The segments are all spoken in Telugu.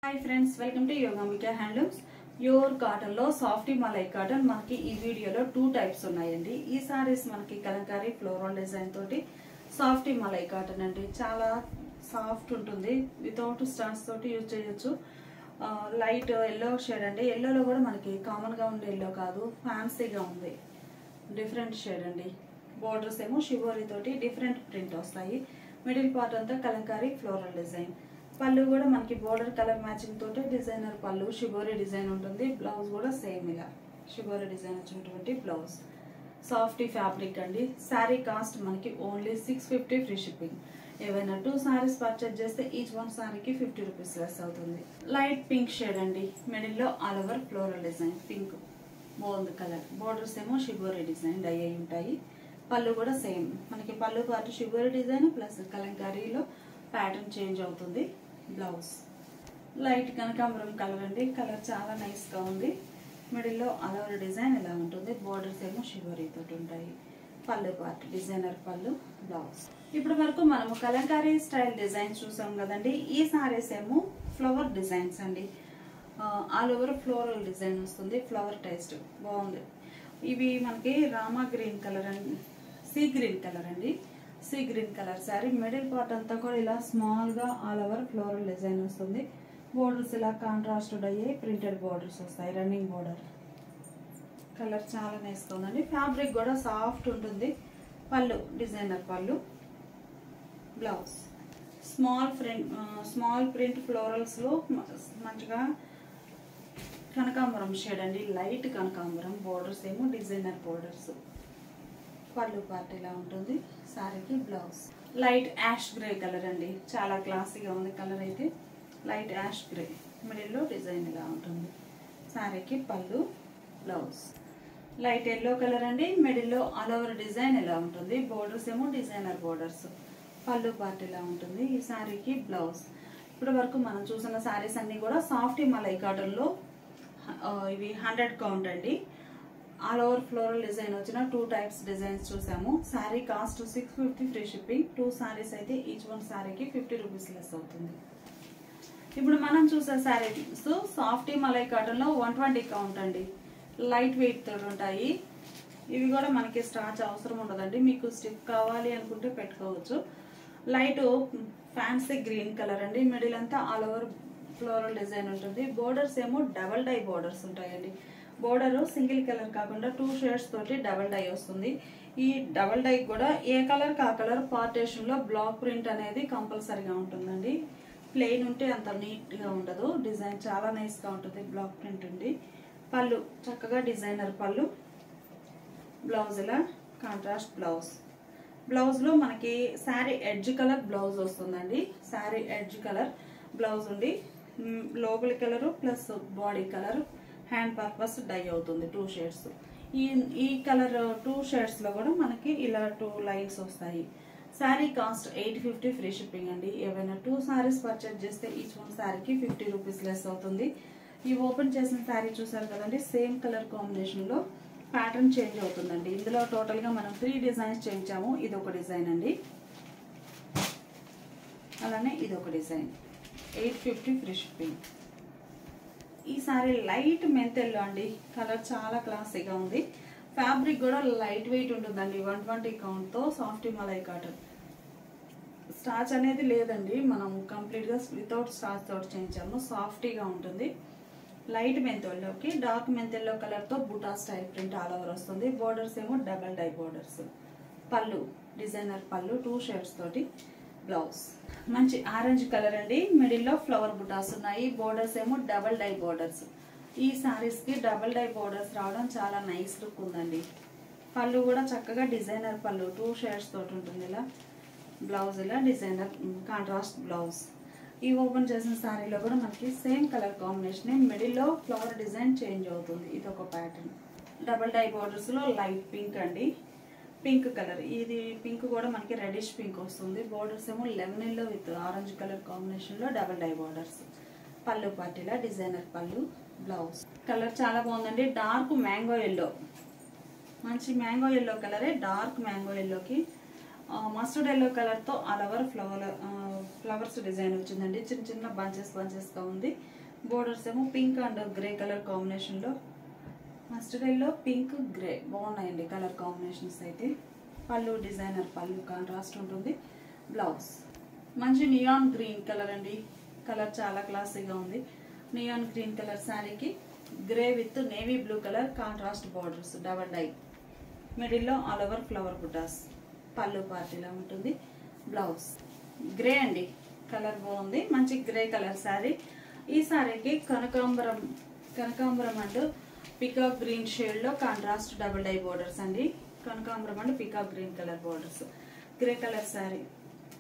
High friends welcome to Yogambika handlooms pure cotton लो साफ्टी मलई काटन మనకి ఈ వీడియోలో టూ టైప్స్ ఉన్నాయండి। ఈ సారీస్ మనకి కలంకారీ ఫ్లోరల్ డిజైన్ తోటి సాఫ్టీ మలై కాటన్ అండి। చాలా సాఫ్ట్ ఉంటుంది, వితౌట్ స్టార్స్ తోటి యూజ్ చేయొచ్చు। లైట్ yellow షేడ్ అండి। yellowలో కూడా మనకి కామన్ గా ఉండే yellow కాదు, ఫ్యాన్సీగా ఉంది, డిఫరెంట్ షేడ్ అండి। బోర్డర్స్ ఏమో షివోరీ తోటి డిఫరెంట్ ప్రింట్ వస్తాయి। మిడిల్ పార్ట్ అంతా కలంకారీ ఫ్లోరల్ డిజైన్। పళ్ళు కూడా మనకి బోర్డర్ కలర్ మ్యాచింగ్ తోటి డిజైనర్ పళ్ళు, షిబోరీ డిజైన్ ఉంటుంది। బ్లౌజ్ కూడా సేమ్ ఇలా షిబోరీ డిజైన్ వచ్చినటువంటి బ్లౌజ్। సాఫ్టీ ఫ్యాబ్రిక్ అండి। శారీ కాస్ట్ మనకి ఓన్లీ 650 ఫ్రీ షిప్పింగ్। ఏవైనా 2 సారీస్ పర్చేజ్ చేస్తే ఈచ్ వన్ సారీకి 50 రూపీస్ లెస్ అవుతుంది। లైట్ పింక్ షేడ్ అండి, మిడిల్ లో all over floral design, pink బాగుంది కలర్। బోర్డర్స్ ఏమో షిబోరీ డిజైన్ డై అయి ఉంటాయి। పళ్ళు కూడా సేమ్ మనకి పళ్ళు పాటు షిబోరీ డిజైన్ ప్లస్ కలంకారీలో ప్యాటర్న్ చేంజ్ అవుతుంది। బ్లౌజ్ లైట్ కనకాంబరం కలర్ అండి, కలర్ చాలా నైస్ గా ఉంది। మిడిల్ లో ఆల్ ఓవర్ డిజైన్ ఇలా ఉంటుంది। బోర్డర్స్ ఏమో షివరీ తోటి ఉంటాయి। పళ్ళు పార్ట్ డిజైనర్ పళ్ళు, బ్లౌజ్। ఇప్పటి వరకు మనము కలంకారీ స్టైల్ డిజైన్స్ చూసాం కదండి। ఈ సారీస్ ఏమో ఫ్లవర్ డిజైన్స్ అండి। ఆల్ ఓవర్ ఫ్లోరల్ డిజైన్ వస్తుంది, ఫ్లవర్ టేస్ట్ బాగుంది। ఇవి మనకి రామా గ్రీన్ కలర్ అండి, సీ గ్రీన్ కలర్ అండి। Sea green colour sorry. Middle part అంతా కూడా ఇలా స్మాల్ గా ఆల్ ఓవర్ ఫ్లోరల్ డిజైన్ వస్తుంది। బోర్డర్స్ ఇలా కాంట్రాస్టెడ్ అయ్యి ప్రింటెడ్ బోర్డర్స్ వస్తాయి, రన్నింగ్ బోర్డర్। కలర్ చాలా నైస్ గా ఉందండి। ఫ్యాబ్రిక్ కూడా సాఫ్ట్ ఉంటుంది। పళ్ళు designer pallu, blouse. Small print florals లో మంచిగా కనకాంబరం షేడ్ అండి, లైట్ కనకాంబరం। బోర్డర్స్ ఏమో డిజైనర్ బోర్డర్స్। పళ్ళు పార్ట్ ఇలా ఉంటుంది సారీకి। Blouse light ash grey colour అండి, చాలా క్లాసీగా ఉంది కలర్ అయితే। లైట్ యాష్ గ్రే, మిడిల్ లో డిజైన్ ఇలా ఉంటుంది సారీకి। Pallu, blouse light yellow colour అండి, మిడిల్ లో ఆల్ ఓవర్ డిజైన్ ఇలా ఉంటుంది। బోర్డర్స్ ఏమో డిజైనర్ బోర్డర్స్। పళ్ళు పార్ట్ ఇలా ఉంటుంది ఈ సారీకి। బ్లౌజ్ ఇప్పటి వరకు మనం చూసిన సారీస్ అన్ని కూడా సాఫ్టీ మలై కాటన్ లో ఇవి 100 కౌంట్ అండి। ఆల్ ఓవర్ ఫ్లోరల్ డిజైన్ వచ్చిన 2 టైప్స్ డిజైన్స్ చూసాము। Sorry cost 650 free shipping. 2 saris అయితే ఈచ్ వన్ సారీకి 50 రూపీస్ లెస్ అవుతుంది। ఇప్పుడు మనం చూసే సారీస్ సాఫ్టీ మలై కాటన్ లో 120 కౌంట్ అండి, లైట్ వెయిట్ తో ఉంటాయి। ఇవి కూడా మనకి స్టార్చ్ అవసరం ఉండదండి, మీకు స్టిఫ్ కావాలి అనుకుంటే పెట్టుకోవచ్చు। లైట్ ఫ్యాన్సీ గ్రీన్ కలర్ అండి, మిడిల్ అంతా ఆల్ ఓవర్ ఫ్లోరల్ డిజైన్ ఉంటుంది। బోర్డర్స్ ఏమో డబల్ డై బోర్డర్స్ ఉంటాయండి। బోర్డర్ సింగిల్ కలర్ కాకుండా 2 షేడ్స్ తోటి డబల్ డై వస్తుంది। ఈ డబల్ డై కూడా ఏ కలర్ కా కలర్ పార్టేషన్ లో బ్లాక్ ప్రింట్ అనేది కంపల్సరీగా ఉంటుందండి। ప్లెయిన్ ఉంటే అంత నీట్ గా ఉండదు, డిజైన్ చాలా నైస్ గా ఉంటుంది, బ్లాక్ ప్రింట్ ఉంది। పళ్ళు చక్కగా డిజైనర్ పళ్ళు, బ్లౌజ్ ఇలా కాంట్రాస్ట్ బ్లౌజ్। బ్లౌజ్ లో మనకి శారీ ఎడ్జ్ కలర్ బ్లౌజ్ వస్తుందండి। శారీ ఎడ్జ్ కలర్ బ్లౌజ్ ఉండి లోపలి colour plus body colour hand purpose dye అవుతుంది 2 షేడ్స్। ఈ కలర్ 2 షేడ్స్ లో కూడా మనకి ఇలా 2 లైన్స్ వస్తాయి। శారీ కాస్ట్ 850 ఫ్రీ షిప్పింగ్ అండి। ఏవైనా 2 సారీస్ పర్చేజ్ చేస్తే ఈచ్ వన్ శారీకి 50 రూపీస్ లెస్ అవుతుంది। ఈ ఓపెన్ చేసిన శారీ చూసారు కదండి, సేమ్ కలర్ కాంబినేషన్ లో ప్యాటర్న్ చేంజ్ అవుతుందండి। ఇందులో టోటల్ గా మనం 3 డిజైన్స్ చేయించాము। ఇది ఒక డిజైన్ అండి, అలానే ఇది ఒక డిజైన్। 850 free shipping. ఈ సారీ లైట్ మెంతెల్లో అండి, కలర్ చాలా క్లాసీగా ఉంది। ఫ్యాబ్రిక్ కూడా లైట్ వెయిట్ ఉంటుందండి। 120 కౌంట్ తో సాఫ్టీ మలై కాటన్। స్టార్చ్ అనేది లేదండి, మనం కంప్లీట్ గా వితౌట్ స్టార్చ్ తోటి చేయించాము। సాఫ్టీగా ఉంటుంది। లైట్ మెంతెల్లోకి డార్క్ మెంతెల్లో కలర్ తో బూటా స్టైల్ ప్రింట్ ఆల్ ఓవర్ వస్తుంది। బోర్డర్స్ ఏమో డబల్ డై బోర్డర్స్। పళ్ళు డిజైనర్ పళ్ళు 2 షేడ్స్ తోటి, బ్లౌజ్ మంచి ఆరెంజ్ కలర్ అండి, మిడిల్ లో ఫ్లవర్ బుటాస్ ఉన్నాయి। బోర్డర్స్ ఏమో డబల్ డై బోర్డర్స్। ఈ సారీస్ కి డబల్ డై బోర్డర్స్ రావడం చాలా నైస్ లుక్ ఉందండి। పళ్ళు కూడా చక్కగా డిజైనర్ పళ్ళు 2 షేడ్స్ తోటి ఉంటుంది ఇలా। బ్లౌజ్ ఇలా డిజైనర్ కాంట్రాస్ట్ బ్లౌజ్। ఈ ఓపెన్ చేసిన సారీలో కూడా మనకి సేమ్ కలర్ కాంబినేషన్, మిడిల్ లో ఫ్లవర్ డిజైన్ చేంజ్ అవుతుంది। ఇది ఒక ప్యాటర్న్। డబల్ డై బోర్డర్స్ లో లైట్ పింక్ అండి, పింక్ కలర్। ఇది పింక్ కూడా మనకి రెడిష్ పింక్ వస్తుంది। బోర్డర్స్ ఏమో lemon yellow with orange colour combination లో డబల్ డై బోర్డర్స్। పళ్ళు పార్టీలా డిజైనర్ పళ్ళు, బ్లౌజ్। కలర్ చాలా బాగుందండి, డార్క్ మ్యాంగో ఎల్లో, మంచి మ్యాంగో ఎల్లో కలరే డార్క్ మ్యాంగో ఎల్లోకి మస్టర్డ్ ఎల్లో కలర్ తో ఆల్ ఓవర్ ఫ్లవర్స్ డిజైన్ వచ్చిందండి. చిన్న చిన్న బంచెస్గా ఉంది. బోర్డర్స్ ఏమో పింక్ అండ్ గ్రే కలర్ కాంబినేషన్లో, మస్టర్డ్ ఎల్లో, పింక్, గ్రే బాగున్నాయండి కలర్ కాంబినేషన్స్ అయితే. పళ్ళు డిజైనర్ పళ్ళు కాంట్రాస్ట్ ఉంటుంది. బ్లౌజ్ మంచి నియాన్ గ్రీన్ కలర్ అండి. కలర్ చాలా క్లాసీగా ఉంది. నియాన్ గ్రీన్ కలర్ శారీకి grey with navy blue colour contrast borders, double dye, మిడిల్లో ఆల్ ఓవర్ ఫ్లవర్ బుటాస్. పళ్ళు పార్టీలా ఉంటుంది. బ్లౌజ్ గ్రే అండి, కలర్ బాగుంది. మంచి గ్రే కలర్ శారీ. ఈ శారీకి కనకాంబరం అండ్ పికాక్ గ్రీన్ షేడ్ లో కాంట్రాస్ట్ డబుల్ డై బోర్డర్స్ అండి. కనకాంబరం and peacock green colour borders, grey colour sari.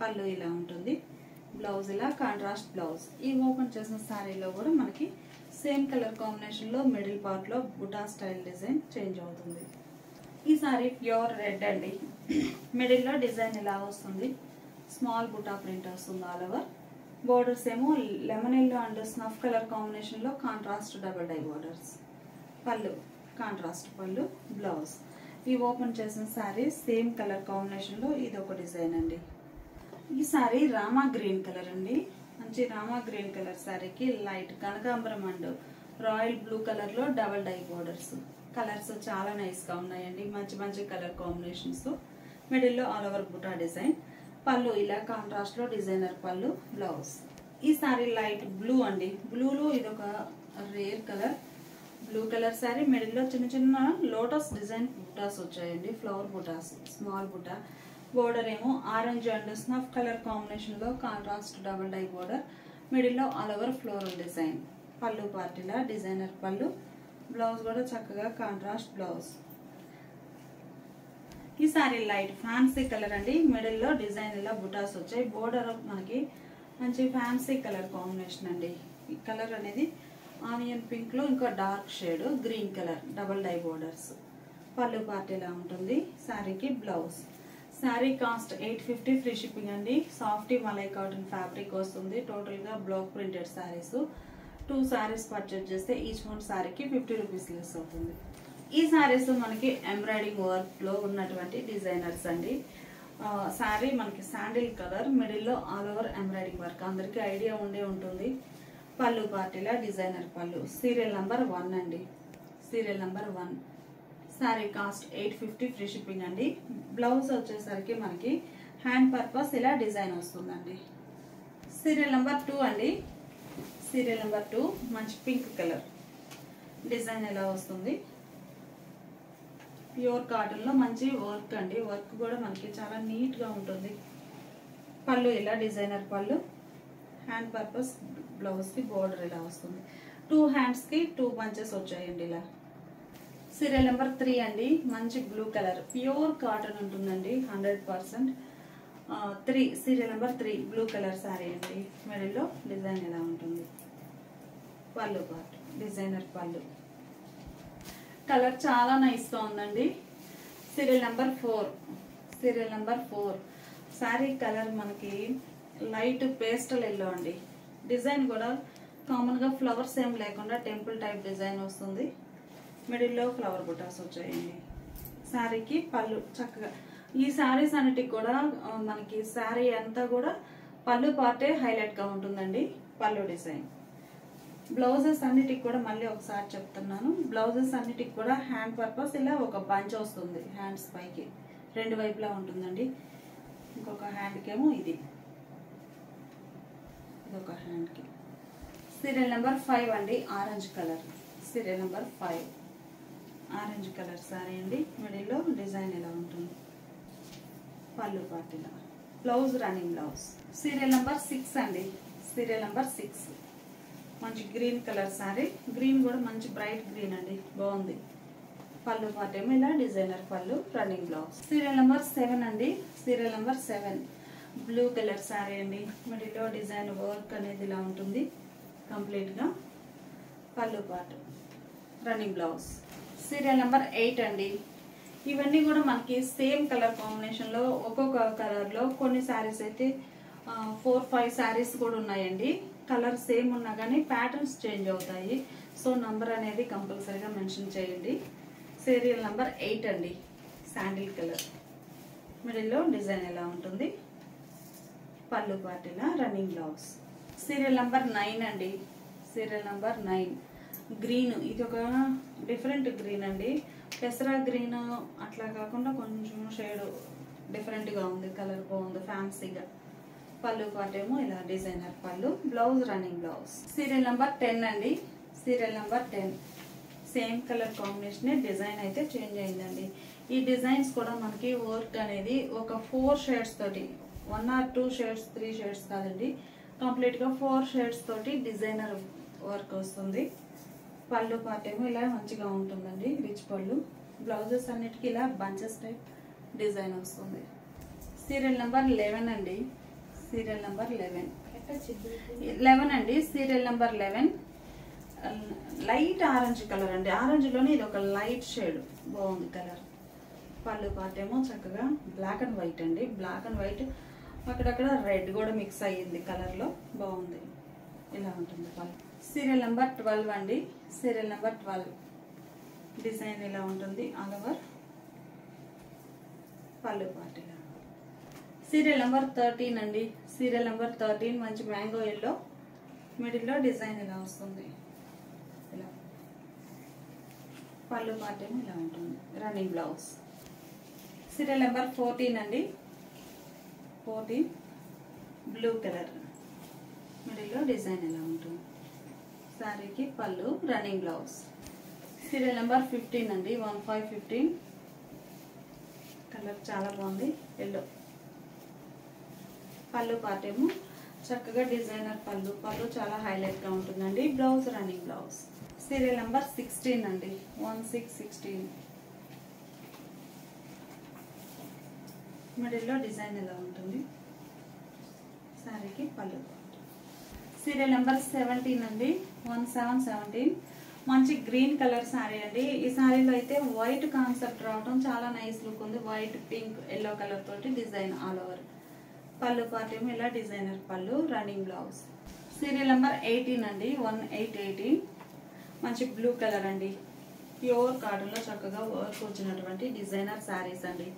పళ్ళు ఇలా ఉంటుంది. బ్లౌజ్ ఇలా కాంట్రాస్ట్ బ్లౌజ్. ఈ ఓపెన్ చేసిన శారీలో కూడా మనకి సేమ్ కలర్ కాంబినేషన్ లో మిడిల్ పార్ట్ లో బుటా స్టైల్ డిజైన్ చేంజ్ అవుతుంది. ఈ శారీ ప్యూర్ రెడ్ అండి. మిడిల్ లో డిజైన్ ఇలా వస్తుంది. స్మాల్ బుటా ప్రింట్ వస్తుంది ఆల్ ఓవర్. బోర్డర్స్ ఏమో lemon yellow and snuff colour combination లో కాంట్రాస్ట్ డబుల్ డై బోర్డర్స్. పళ్ళు కాంట్రాస్ట్ పళ్ళు. బ్లౌజ్ ఈ ఓపెన్ చేసిన శారీ సేమ్ కలర్ కాంబినేషన్ లో ఇది ఒక డిజైన్ అండి. ఈ శారీ రామా గ్రీన్ కలర్ అండి. మంచి రామా గ్రీన్ కలర్ శారీకి లైట్ కనకాంబరం అండ్ రాయల్ బ్లూ కలర్ లో డబుల్ డై బోర్డర్స్. కలర్స్ చాలా నైస్ గా ఉన్నాయండి. మంచి మంచి కలర్ కాంబినేషన్స్. మిడిల్ లో ఆల్ ఓవర్ బుటా డిజైన్. పళ్ళు ఇలా కాంట్రాస్ట్ లో డిజైనర్ పళ్ళు. బ్లౌజ్ ఈ శారీ లైట్ బ్లూ అండి. బ్లూలో ఇది ఒక rare colour. Blue colour sari. Middle లో చిన్న చిన్న లోటస్ డిజైన్ బుటాస్ వచ్చాయండి. Flower butas, small buta. Border ఏమో orange and snuff colour combination లో contrast double dye border. Middle లో all over floral design. Pallu పార్టీలా డిజైనర్ పళ్ళు. బ్లౌజ్ కూడా చక్కగా కాంట్రాస్ట్ బ్లౌజ్. ఈ సారీ లైట్ ఫ్యాన్సీ కలర్ అండి. మిడిల్ లో డిజైన్ ఇలా బుటాస్ వచ్చాయి. బోర్డర్ మనకి మంచి ఫ్యాన్సీ కలర్ కాంబినేషన్ అండి. ఈ కలర్ అనేది ఆనియన్ పింక్ లో ఇంకా dark shade green colour double die borders. పళ్ళు పార్ట్ ఇలా ఉంటుంది. శారీకి blouse. Sari cost 850 free shipping అండి. సాఫ్టీ మలై కాటన్ ఫ్యాబ్రిక్ వస్తుంది. టోటల్ గా block printed saris. 2 saris purchase చేస్తే ఈచ్ వన్ శారీకి 50 రూపీస్ లెస్ అవుతుంది. ఈ శారీస్ మనకి ఎంబ్రాయిడింగ్ వర్క్ లో ఉన్నటువంటి డిజైనర్స్ అండి. శారీ మనకి శాండిల్ కలర్. మిడిల్ లో ఆల్ ఓవర్ ఎంబ్రాయిడింగ్ వర్క్. అందరికి ఐడియా ఉండే ఉంటుంది. పళ్ళు పార్టీలా డిజైనర్ పళ్ళు. సీరియల్ నంబర్ 1 అండి. Serial number 1. Sari cost 850 free shipping అండి. బ్లౌజ్ వచ్చేసరికి మనకి హ్యాండ్ పర్పస్ ఇలా డిజైన్ వస్తుందండి. సీరియల్ నంబర్ 2 అండి. సీరియల్ నంబర్ 2 మంచి పింక్ కలర్. డిజైన్ ఎలా వస్తుంది. ప్యూర్ కాటన్ లో మంచి వర్క్ అండి. వర్క్ కూడా మనకి చాలా నీట్ గా ఉంటుంది. పళ్ళు ఇలా డిజైనర్ పళ్ళు. హ్యాండ్ పర్పస్ బ్లౌజ్ కి బోర్డర్ ఇలా వస్తుంది. 2 హ్యాండ్స్ కి 2 బంచెస్ వచ్చాయండి ఇలా. సీరియల్ నెంబర్ 3 అండి. మంచి బ్లూ కలర్ ప్యూర్ కాటన్ ఉంటుందండి 100%. 3 serial number 3 blue colour sari అండి. మిడిల్ లో డిజైన్ ఎలా ఉంటుంది. పళ్ళు పార్ట్ డిజైనర్ పళ్ళు. కలర్ చాలా నైస్ గా ఉందండి. Serial number 4. Serial number 4 sari colour మనకి లైట్ పేస్టల్ ఎల్లో అండి. డిజైన్ కూడా కామన్ గా ఫ్లవర్స్ ఏం లేకుండా టెంపుల్ టైప్ డిజైన్ వస్తుంది. మిడిల్ లో ఫ్లవర్ బుటాస్ వచ్చాయండి. శారీకి పళ్ళు చక్కగా. ఈ శారీస్ అన్నిటికి కూడా మనకి శారీ అంతా కూడా పళ్ళు పార్టే హైలైట్ గా ఉంటుందండి. పళ్ళు డిజైన్. బ్లౌజెస్ అన్నిటికి కూడా మళ్ళీ ఒకసారి చెప్తున్నాను. బ్లౌజెస్ అన్నిటికి కూడా హ్యాండ్ పర్పస్ ఇలా ఒక బంచ్ వస్తుంది. హ్యాండ్స్ పైకి 2 వైపులా ఉంటుందండి. ఇంకొక హ్యాండ్ కేమో ఇది ఒక హ్యాండ్ కి. సీరియల్ నెంబర్ 5 అండి. Orange colour. Serial number 5 orange colour sari అండి. మిడిల్ లో డిజైన్ ఎలా ఉంటుంది. పళ్ళు పార్టీలా. Blouse running blouse. Serial number 6 అండి. సీరియల్ నెంబర్ 6 మంచి గ్రీన్ కలర్ సారీ. గ్రీన్ కూడా మంచి బ్రైట్ గ్రీన్ అండి. బాగుంది. పళ్ళు పార్ట్ ఏమో ఇలా డిజైనర్ పళ్ళు. Running blouse. సీరియల్ నెంబర్ 7 అండి. Serial number 7 blue colour sari అండి. మిడిల్ లో డిజైన్ వర్క్ అనేది ఇలా ఉంటుంది కంప్లీట్ గా. పళ్ళు part running blouse. Serial number 8 అండి. ఇవన్నీ కూడా మనకి సేమ్ కలర్ కాంబినేషన్ లో ఒక్కొక్క కలర్ లో కొన్ని శారీస్ అయితే 4-5 శారీస్ కూడా ఉన్నాయండి. కలర్ సేమ్ ఉన్నా కానీ ప్యాటర్న్స్ చేంజ్ అవుతాయి. సో నంబర్ అనేది కంపల్సరీగా మెన్షన్ చేయండి. సీరియల్ నంబర్ 8 అండి. Sandal colour. మిడిల్ లో డిజైన్ ఎలా ఉంటుంది. పళ్ళు పాటిలా రన్నింగ్ బ్లౌజ్. సీరియల్ నెంబర్ 9 అండి. Serial number 9 green. ఇది ఒక డిఫరెంట్ గ్రీన్ అండి. పెసరా గ్రీన్ అట్లా కాకుండా కొంచెం షేడ్ డిఫరెంట్గా ఉంది. కలర్ బాగుంది ఫ్యాన్సీగా. పళ్ళు పాటేమో ఇలా designer pallu. Blouse running blouse. Serial number 10 అండి. Serial number 10 same colour combination. Design అయితే చేంజ్ అయిందండి. ఈ డిజైన్స్ కూడా మనకి వర్క్ అనేది ఒక 4 షేడ్స్ తోటి 1 or 2 షేడ్స్ 3 షేడ్స్ కాదండి, కంప్లీట్గా 4 షేడ్స్ తోటి డిజైనర్ వర్క్ వస్తుంది. పళ్ళు పాటేమో ఇలా మంచిగా ఉంటుందండి, రిచ్ పళ్ళు. బ్లౌజెస్ అన్నిటికీ ఇలా బంచెస్ టైప్ డిజైన్ వస్తుంది. సీరియల్ నెంబర్ 11 అండి. సీరియల్ నెంబర్ 11 అండి. Serial number 11 light orange colour అండి. ఆరెంజ్లోనే ఇది ఒక లైట్ షేడ్ బాగుంది కలర్. పళ్ళు పాటేమో చక్కగా బ్లాక్ అండ్ వైట్ అండి. బ్లాక్ అండ్ వైట్ అక్కడక్కడ రెడ్ కూడా మిక్స్ అయ్యింది కలర్లో, బాగుంది. ఇలా ఉంటుంది పళ్ళు. సీరియల్ నెంబర్ 12 అండి. సీరియల్ నెంబర్ 12 డిజైన్ ఇలా ఉంటుంది ఆల్ ఓవర్. పళ్ళు పాటిలా. సీరియల్ నెంబర్ 13 అండి. సీరియల్ నెంబర్ 13 మంచి మ్యాంగో ఎల్లో, మిడిల్లో డిజైన్ ఇలా వస్తుంది. ఇలా పళ్ళు పాటేమో ఇలా ఉంటుంది, రన్నింగ్ బ్లౌజ్. సీరియల్ నెంబర్ 14 అండి. 14 బ్లూ కలర్, మిడిల్లో డిజైన్ ఇలా ఉంటుంది. శారీకి పళ్ళు, రన్నింగ్ బ్లౌజ్. సీరియల్ నెంబర్ 15 అండి. 15 కలర్ చాలా బాగుంది, ఎల్లో. పళ్ళు పాటేమో చక్కగా డిజైనర్ పళ్ళు. పళ్ళు చాలా హైలైట్గా ఉంటుందండి. Blouse running blouse. Serial number 16 అండి. 16 మిడిల్లో డిజైన్ ఎలా ఉంటుంది. శారీకి పళ్ళు. సీరియల్ నెంబర్ 17 అండి. 17 మంచి గ్రీన్ కలర్ శారీ అండి. ఈ శారీలో అయితే వైట్ కాన్సెప్ట్ రావడం చాలా నైస్ లుక్ ఉంది. వైట్, పింక్, ఎల్లో కలర్ తోటి డిజైన్ ఆల్ ఓవర్. పళ్ళు పాటేమో ఇలా డిజైనర్ పళ్ళు, రన్నింగ్ బ్లౌజ్. సీరియల్ నెంబర్ 18 అండి. 18 మంచి బ్లూ కలర్ అండి. ప్యూర్ కాటన్లో చక్కగా వర్క్ వచ్చినటువంటి డిజైనర్ శారీస్ అండి.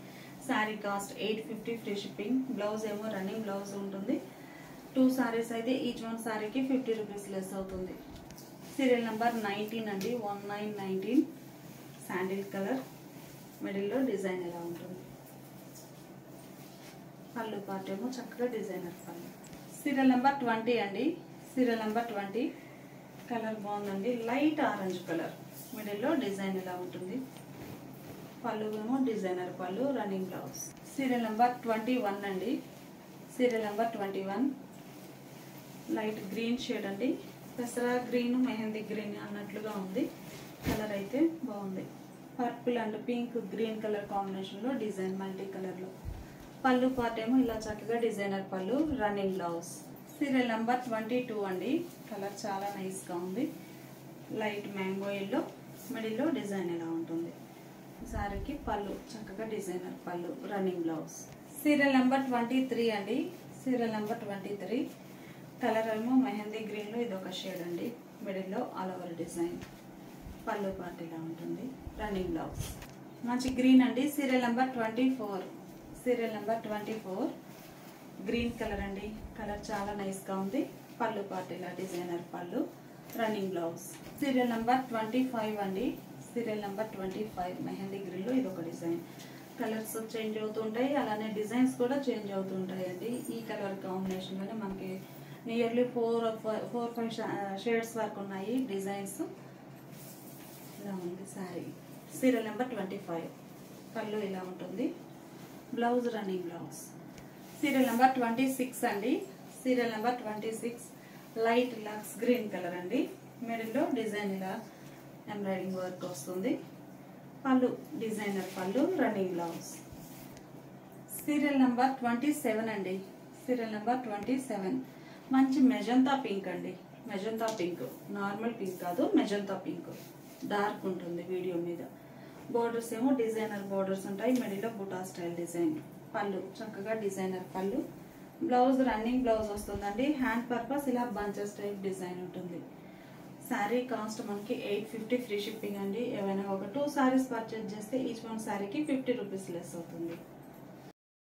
Sari cost 850 free shipping. Blouse ఏమో రన్నింగ్ బ్లౌజ్ ఉంటుంది. 2 శారీస్ అయితే ఈచ్ వన్ శారీకి 50 రూపీస్ లెస్ అవుతుంది. సీరియల్ నెంబర్ 19 అండి. 19 శాండిల్ కలర్, మిడిల్లో డిజైన్ ఎలా ఉంటుంది. పళ్ళు పాటేమో చక్కగా డిజైనర్ పళ్ళు. సీరియల్ నెంబర్ 20 అండి. సీరియల్ నెంబర్ 20 కలర్ బాగుందండి. లైట్ ఆరెంజ్ కలర్, మిడిల్లో డిజైన్ ఎలా ఉంటుంది. పళ్ళు ఏమో డిజైనర్ పళ్ళు, రన్నింగ్ బ్లౌజ్. సీరియల్ నెంబర్ 21 అండి. Serial number 21 light green shade అండి. పెసరా గ్రీన్, మెహందీ గ్రీన్ అన్నట్లుగా ఉంది. కలర్ అయితే బాగుంది. Purple and pink, green colour కాంబినేషన్లో డిజైన్ మల్టీ కలర్లో. పళ్ళు పాటేమో ఇలా చక్కగా డిజైనర్ పళ్ళు, రన్నింగ్ బ్లౌజ్. సీరియల్ నెంబర్ 22 అండి. కలర్ చాలా నైస్గా ఉంది. లైట్ మ్యాంగో ఎల్లో, మిడిల్లో డిజైన్ ఎలా ఉంటుంది. శారీకి పళ్ళు చక్కగా డిజైనర్ పళ్ళు, రన్నింగ్ బ్లౌజ్. సీరియల్ నెంబర్ 23 అండి. సీరియల్ నెంబర్ 23 కలర్ ఏమో మెహందీ గ్రీన్లో ఇది ఒక షేడ్ అండి. మిడిల్లో ఆల్ ఓవర్ డిజైన్. పళ్ళు పాటు ఇలా ఉంటుంది, రన్నింగ్ బ్లౌజ్. మంచి గ్రీన్ అండి. Serial number 24. Serial number 24 green colour అండి. కలర్ చాలా నైస్గా ఉంది. పళ్ళు పాటు ఇలా డిజైనర్ పళ్ళు, రన్నింగ్ బ్లౌజ్. సీరియల్ నెంబర్ 25 అండి. సీరియల్ నెంబర్ 25 మెహందీ గ్రీన్లో ఇది ఒక డిజైన్. కలర్స్ చేంజ్ అవుతుంటాయి, అలానే డిజైన్స్ కూడా చేంజ్ అవుతుంటాయండి. ఈ కలర్ కాంబినేషన్లోనే మనకి నియర్లీ 4-5 షేడ్స్ వరకు ఉన్నాయి డిజైన్స్. ఇలా ఉంది శారీ. సీరియల్ నెంబర్ 25 పళ్ళు ఇలా ఉంటుంది. Blouse running blouse. Serial number 26 అండి. సీరియల్ నెంబర్ 26 లైట్ లక్స్ గ్రీన్ కలర్ అండి. మిడిల్లో డిజైన్ ఇలా ఎంబ్రాయిడింగ్ వర్క్ వస్తుంది. పళ్ళు డిజైనర్ పళ్ళు, రన్నింగ్ బ్లౌజ్. సీరియల్ నెంబర్ 27 అండి. సీరియల్ నెంబర్ 27 మంచి మెజంతా పింక్ అండి. మెజంతా పింక్, నార్మల్ పింక్ కాదు, మెజంతా పింక్. డార్క్ ఉంటుంది వీడియో మీద. బోర్డర్స్ ఏమో డిజైనర్ బోర్డర్స్ ఉంటాయి. మిడిల్లో బుటా స్టైల్ డిజైన్. పళ్ళు చక్కగా designer pallu. Blouse running blouse వస్తుందండి. హ్యాండ్ పర్పస్ ఇలా బంచెస్ టైప్ డిజైన్ ఉంటుంది. శారీ కాస్ట్ మనకి 850 ఫ్రీ షిప్పింగ్ అండి. ఏవైనా ఒక 2 శారీస్ పర్చేజ్ చేస్తే ఈచ్ వన్ శారీకి 50 రూపీస్ లెస్ అవుతుంది.